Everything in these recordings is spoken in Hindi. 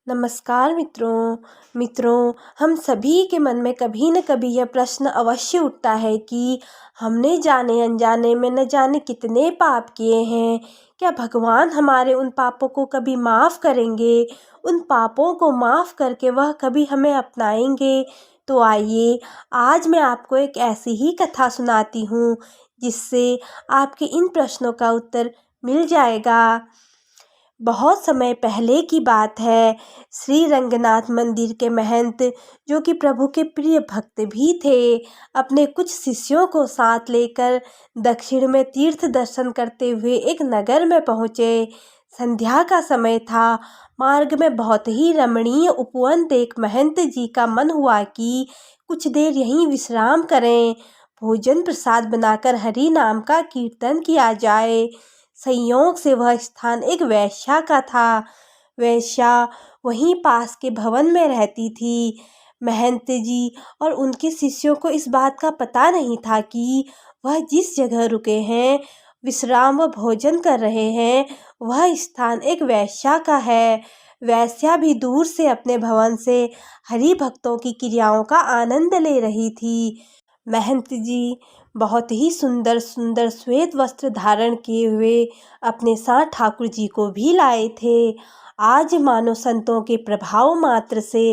नमस्कार मित्रों। हम सभी के मन में कभी न कभी यह प्रश्न अवश्य उठता है कि हमने जाने अनजाने में न जाने कितने पाप किए हैं। क्या भगवान हमारे उन पापों को कभी माफ़ करेंगे? उन पापों को माफ़ करके वह कभी हमें अपनाएंगे? तो आइए, आज मैं आपको एक ऐसी ही कथा सुनाती हूँ जिससे आपके इन प्रश्नों का उत्तर मिल जाएगा। बहुत समय पहले की बात है। श्री रंगनाथ मंदिर के महंत, जो कि प्रभु के प्रिय भक्त भी थे, अपने कुछ शिष्यों को साथ लेकर दक्षिण में तीर्थ दर्शन करते हुए एक नगर में पहुँचे। संध्या का समय था। मार्ग में बहुत ही रमणीय उपवन देख महंत जी का मन हुआ कि कुछ देर यहीं विश्राम करें, भोजन प्रसाद बनाकर हरि नाम का कीर्तन किया जाए। संयोग से वह स्थान एक वेश्या का था। वेश्या वहीं पास के भवन में रहती थी। महंत जी और उनके शिष्यों को इस बात का पता नहीं था कि वह जिस जगह रुके हैं, विश्राम व भोजन कर रहे हैं, वह स्थान एक वेश्या का है। वेश्या भी दूर से अपने भवन से हरि भक्तों की क्रियाओं का आनंद ले रही थी। महंत जी बहुत ही सुंदर सुंदर श्वेत वस्त्र धारण किए हुए अपने साथ ठाकुर जी को भी लाए थे। आज मानो संतों के प्रभाव मात्र से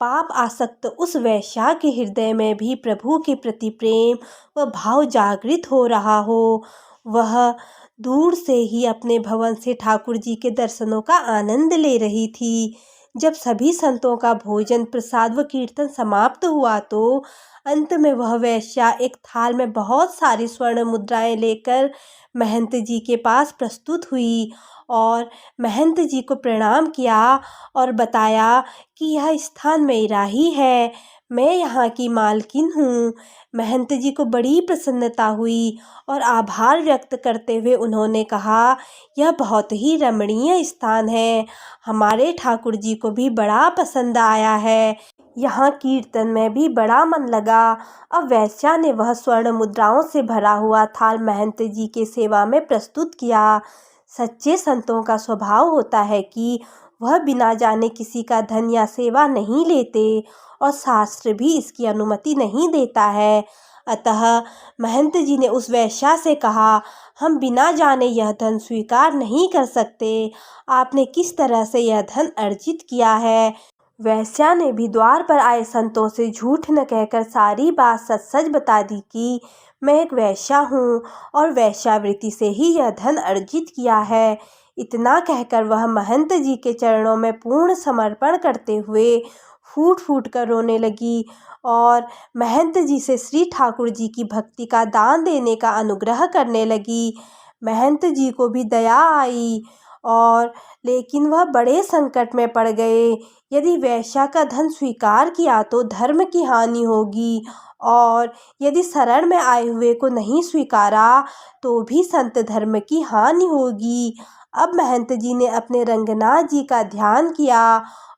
पाप आसक्त उस वेश्या के हृदय में भी प्रभु के प्रति प्रेम व भाव जागृत हो रहा हो। वह दूर से ही अपने भवन से ठाकुर जी के दर्शनों का आनंद ले रही थी। जब सभी संतों का भोजन प्रसाद व कीर्तन समाप्त हुआ तो अंत में वह वेश्या एक थाल में बहुत सारी स्वर्ण मुद्राएं लेकर महंत जी के पास प्रस्तुत हुई और महंत जी को प्रणाम किया और बताया कि यह स्थान मेरा ही है, मैं यहाँ की मालकिन हूँ। महंत जी को बड़ी प्रसन्नता हुई और आभार व्यक्त करते हुए उन्होंने कहा, यह बहुत ही रमणीय स्थान है, हमारे ठाकुर जी को भी बड़ा पसंद आया है, यहाँ कीर्तन में भी बड़ा मन लगा। अब वेश्या ने वह स्वर्ण मुद्राओं से भरा हुआ थाल महंत जी के सेवा में प्रस्तुत किया। सच्चे संतों का स्वभाव होता है कि वह बिना जाने किसी का धन या सेवा नहीं लेते और शास्त्र भी इसकी अनुमति नहीं देता है। अतः महंत जी ने उस वेश्या से कहा, हम बिना जाने यह धन स्वीकार नहीं कर सकते, आपने किस तरह से यह धन अर्जित किया है। वेश्या ने भी द्वार पर आए संतों से झूठ न कहकर सारी बात सच सच बता दी कि मैं एक वेश्या हूँ और वेश्यावृत्ति से ही यह धन अर्जित किया है। इतना कहकर वह महंत जी के चरणों में पूर्ण समर्पण करते हुए फूट फूट कर रोने लगी और महंत जी से श्री ठाकुर जी की भक्ति का दान देने का अनुग्रह करने लगी। महंत जी को भी दया आई और लेकिन वह बड़े संकट में पड़ गए। यदि वेश्या का धन स्वीकार किया तो धर्म की हानि होगी और यदि शरण में आए हुए को नहीं स्वीकारा तो भी संत धर्म की हानि होगी। अब महंत जी ने अपने रंगनाथ जी का ध्यान किया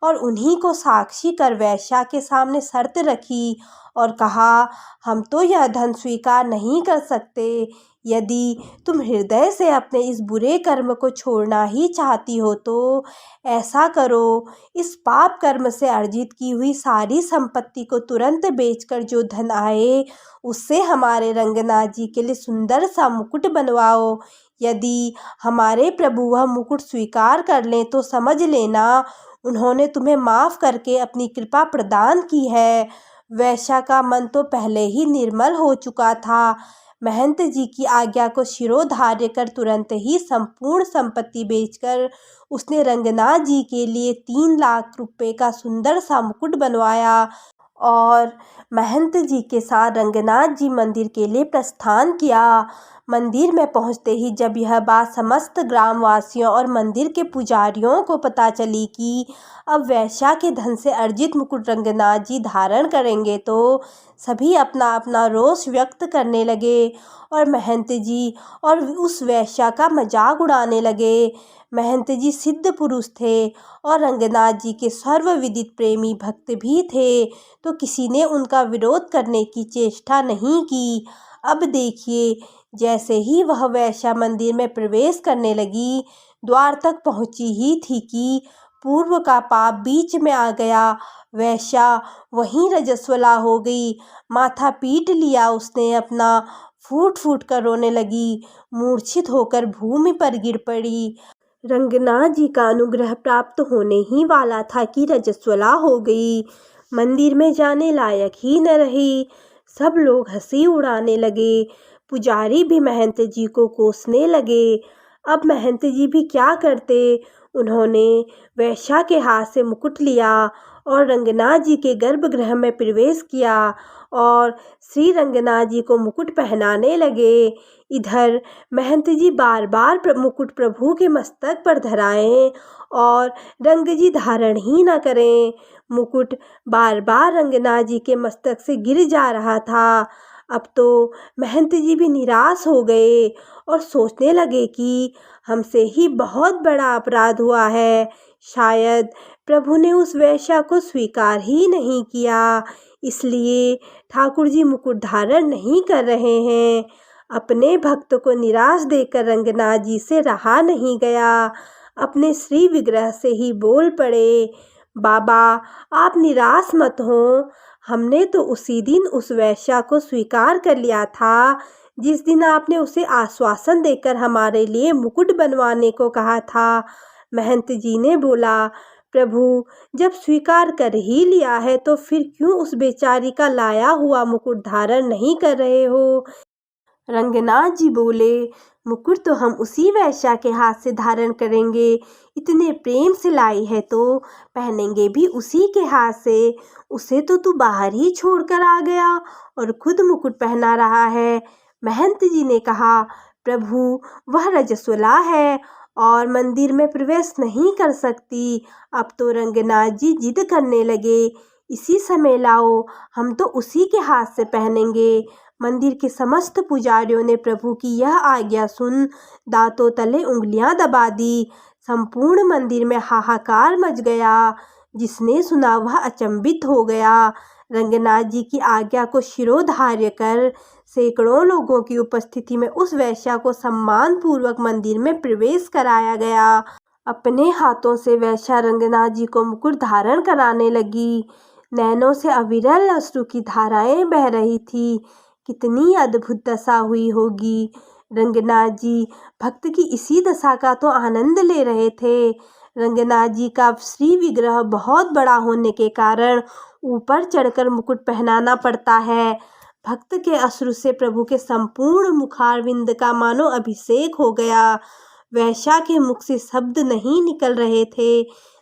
और उन्हीं को साक्षी कर वेश्या के सामने शर्त रखी और कहा, हम तो यह धन स्वीकार नहीं कर सकते। यदि तुम हृदय से अपने इस बुरे कर्म को छोड़ना ही चाहती हो तो ऐसा करो, इस पाप कर्म से अर्जित की हुई सारी संपत्ति को तुरंत बेचकर जो धन आए उससे हमारे रंगनाथ जी के लिए सुंदर सा मुकुट बनवाओ। यदि हमारे प्रभु वह मुकुट स्वीकार कर लें तो समझ लेना उन्होंने तुम्हें माफ़ करके अपनी कृपा प्रदान की है। वेश्या का मन तो पहले ही निर्मल हो चुका था। महंत जी की आज्ञा को शिरोधार्य कर तुरंत ही संपूर्ण संपत्ति बेचकर उसने रंगनाथ जी के लिए 3 लाख रुपए का सुंदर सा मुकुट बनवाया और महंत जी के साथ रंगनाथ जी मंदिर के लिए प्रस्थान किया। मंदिर में पहुंचते ही जब यह बात समस्त ग्रामवासियों और मंदिर के पुजारियों को पता चली कि अब वेश्या के धन से अर्जित मुकुट रंगनाथ जी धारण करेंगे तो सभी अपना अपना रोष व्यक्त करने लगे और महंत जी और उस वेश्या का मजाक उड़ाने लगे। महंत जी सिद्ध पुरुष थे और रंगनाथ जी के सर्वविदित प्रेमी भक्त भी थे, तो किसी ने उनका विरोध करने की चेष्टा नहीं की। अब देखिए, जैसे ही वह वेश्या मंदिर में प्रवेश करने लगी, द्वार तक पहुंची ही थी कि पूर्व का पाप बीच में आ गया। वैश्या वहीं रजस्वला हो गई। माथा पीट लिया उसने अपना, फूट फूट कर रोने लगी, मूर्छित होकर भूमि पर गिर पड़ी। रंगनाथ जी का अनुग्रह प्राप्त होने ही वाला था कि रजस्वला हो गई, मंदिर में जाने लायक ही न रही। सब लोग हंसी उड़ाने लगे, पुजारी भी महंत जी को कोसने लगे। अब महंत जी भी क्या करते। उन्होंने वैश्या के हाथ से मुकुट लिया और रंगनाथ जी के गर्भगृह में प्रवेश किया और श्री रंगनाथ जी को मुकुट पहनाने लगे। इधर महंत जी बार बार मुकुट प्रभु के मस्तक पर धराएं और रंग जी धारण ही न करें। मुकुट बार बार रंगनाथ जी के मस्तक से गिर जा रहा था। अब तो महंत जी भी निराश हो गए और सोचने लगे कि हमसे ही बहुत बड़ा अपराध हुआ है। शायद प्रभु ने उस वैश्या को स्वीकार ही नहीं किया, इसलिए ठाकुर जी मुकुट धारण नहीं कर रहे हैं। अपने भक्त को निराश देकर रंगनाथ जी से रहा नहीं गया। अपने श्री विग्रह से ही बोल पड़े, बाबा आप निराश मत हो। हमने तो उसी दिन उस वैश्या को स्वीकार कर लिया था जिस दिन आपने उसे आश्वासन देकर हमारे लिए मुकुट बनवाने को कहा था। महंत जी ने बोला, प्रभु जब स्वीकार कर ही लिया है तो फिर क्यों उस बेचारी का लाया हुआ मुकुट धारण नहीं कर रहे हो। रंगनाथ जी बोले, मुकुट तो हम उसी वैश्या के हाथ से धारण करेंगे, इतने प्रेम से लाई है तो पहनेंगे भी उसी के हाथ से। उसे तो तू बाहर ही छोड़कर आ गया और खुद मुकुट पहना रहा है। महंत जी ने कहा, प्रभु वह रजस्वला है और मंदिर में प्रवेश नहीं कर सकती। अब तो रंगनाथ जी जिद करने लगे, इसी समय लाओ, हम तो उसी के हाथ से पहनेंगे। मंदिर के समस्त पुजारियों ने प्रभु की यह आज्ञा सुन दांतों तले उंगलियां दबा दी। संपूर्ण मंदिर में हाहाकार मच गया। जिसने सुना वह अचंभित हो गया। रंगनाथ जी की आज्ञा को शिरोधार्य कर सैकड़ों लोगों की उपस्थिति में उस वैश्या को सम्मान पूर्वक मंदिर में प्रवेश कराया गया। अपने हाथों से वैश्या रंगनाथ जी को मुकुट धारण कराने लगी। नैनों से अविरल अश्रु की धाराएं बह रही थी। कितनी अद्भुत दशा हुई होगी। रंगनाथ जी भक्त की इसी दशा का तो आनंद ले रहे थे। रंगनाथ जी का श्री विग्रह बहुत बड़ा होने के कारण ऊपर चढ़कर मुकुट पहनाना पड़ता है। भक्त के अश्रु से प्रभु के संपूर्ण मुखारविंद का मानो अभिषेक हो गया। वैश्या के मुख से शब्द नहीं निकल रहे थे,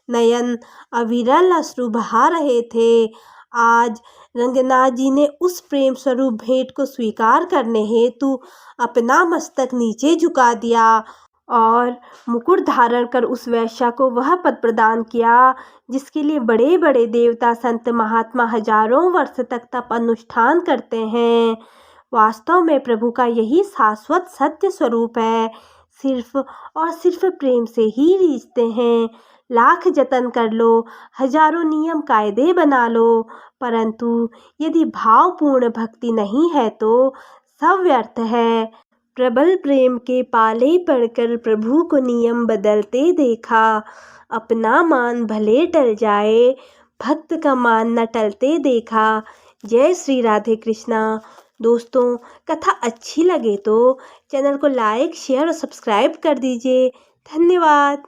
नयन अविरल अश्रु बहा रहे थे। आज रंगनाथ जी ने उस प्रेम स्वरूप भेंट को स्वीकार करने हेतु अपना मस्तक नीचे झुका दिया और मुकुट धारण कर उस वैश्या को वह पद प्रदान किया जिसके लिए बड़े बड़े देवता संत महात्मा हजारों वर्ष तक तप अनुष्ठान करते हैं। वास्तव में प्रभु का यही शाश्वत सत्य स्वरूप है। सिर्फ और सिर्फ प्रेम से ही रीझते हैं। लाख जतन कर लो, हजारों नियम कायदे बना लो, परंतु यदि भावपूर्ण भक्ति नहीं है तो सब व्यर्थ है। प्रबल प्रेम के पाले पड़कर प्रभु को नियम बदलते देखा। अपना मान भले टल जाए, भक्त का मान न टलते देखा। जय श्री राधे कृष्णा। दोस्तों, कथा अच्छी लगे तो चैनल को लाइक, शेयर और सब्सक्राइब कर दीजिए। धन्यवाद।